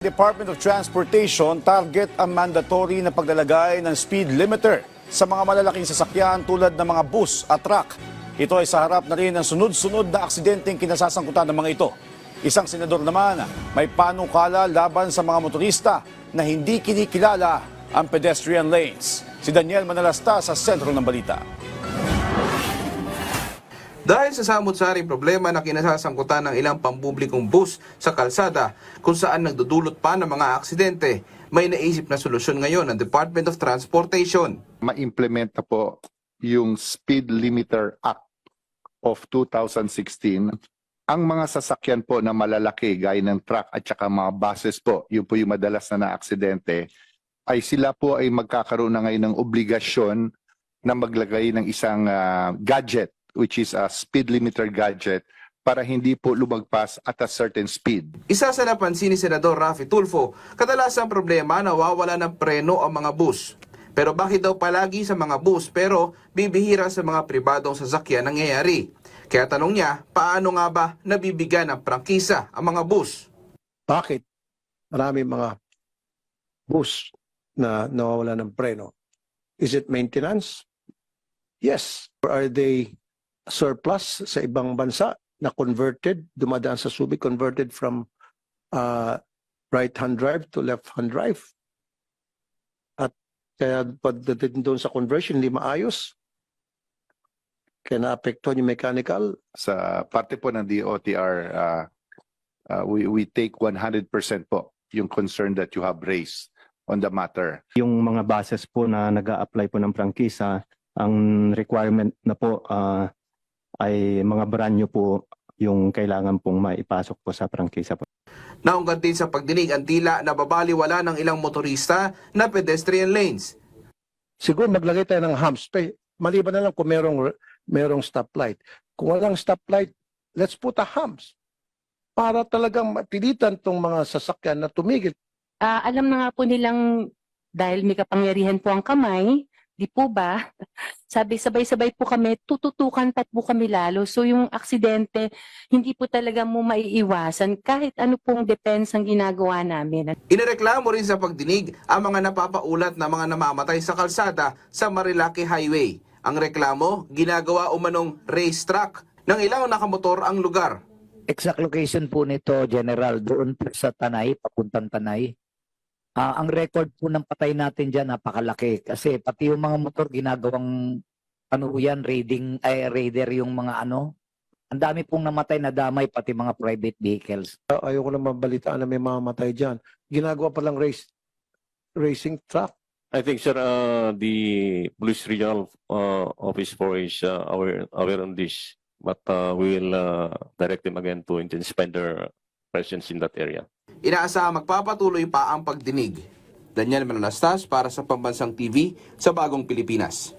Department of Transportation target ang mandatory na paglalagay ng speed limiter sa mga malalaking sasakyan tulad ng mga bus at truck. Ito ay sa harap na rin ng sunod-sunod na aksidenteng kinasasangkutan ng mga ito. Isang senador naman may panukala laban sa mga motorista na hindi kinikilala ang pedestrian lanes. Si Daniel Manalasta sa sentro ng balita. Dahil sa samot-saring problema na kinasasangkutan ng ilang pampublikong bus sa kalsada kung saan nagdudulot pa ng mga aksidente, may naisip na solusyon ngayon ng Department of Transportation. Ma-implement na po yung Speed Limiter Act of 2016. Ang mga sasakyan po na malalaki gaya ng truck at saka mga buses po, yun po yung madalas na aksidente, ay sila po ay magkakaroon na ngayon ng obligasyon na maglagay ng isang gadget, which is a speed limiter gadget, para hindi po lumagpas at a certain speed. Isa sa napansin ni Senador Raffy Tulfo, kadalasang problema nawawala ng preno ang mga bus. Pero bakit daw palagi sa mga bus pero bibihira sa mga pribadong sasakyan nangyayari? Kaya tanong niya, paano nga ba nabibigyan ng prangkisa ang mga bus? Bakit marami mga bus na nawawala ng preno? Is it maintenance? Yes. Or are they surplus sa ibang bansa na converted, dumadaan sa Subic, converted from right-hand drive to left-hand drive? At kaya pagdating doon sa conversion, hindi maayos. Kaya naapektuhan yung mechanical. Sa parte po ng DOTR, we take 100% po yung concern that you have raised on the matter. Yung mga buses po na nag-a-apply po ng prangkisa, ang requirement na po ay mga brand new po yung kailangan pong maipasok po sa prangkisa po. Naungkat din sa pagdinig ang tila na babaliwala ng ilang motorista na pedestrian lanes. Siguro maglagay tayo ng humps. Maliban na lang kung merong stoplight. Kung walang stoplight, let's put a humps. Para talagang matilitan tong mga sasakyan na tumigil. Alam na nga po nilang dahil may kapangyarihan po ang kamay, di po ba? Sabi, sabay-sabay po kami, tututukan pa po kami lalo. So yung aksidente, hindi po talaga mo maiiwasan kahit ano pong defense ang ginagawa namin. Inireklamo rin sa pagdinig ang mga napapaulat na mga namamatay sa kalsada sa Marilaki Highway. Ang reklamo, ginagawa umanong racetrack ng ilang nakamotor ang lugar. Exact location po nito, General, doon po sa Tanay, papuntang Tanay. Ang record po ng patay natin dyan, napakalaki. Kasi pati yung mga motor, ginagawang raider yung mga ano. Ang dami pong namatay na damay, pati mga private vehicles. Ayoko na mabalitaan na may mamamatay dyan. Ginagawa palang racing track. I think, sir, the Police Regional Office 4 is aware on this, but we will direct them again to intensify their presence in that area. Inaasahan magpapatuloy pa ang pagdinig. Daniel Manalastas para sa Pambansang TV sa Bagong Pilipinas.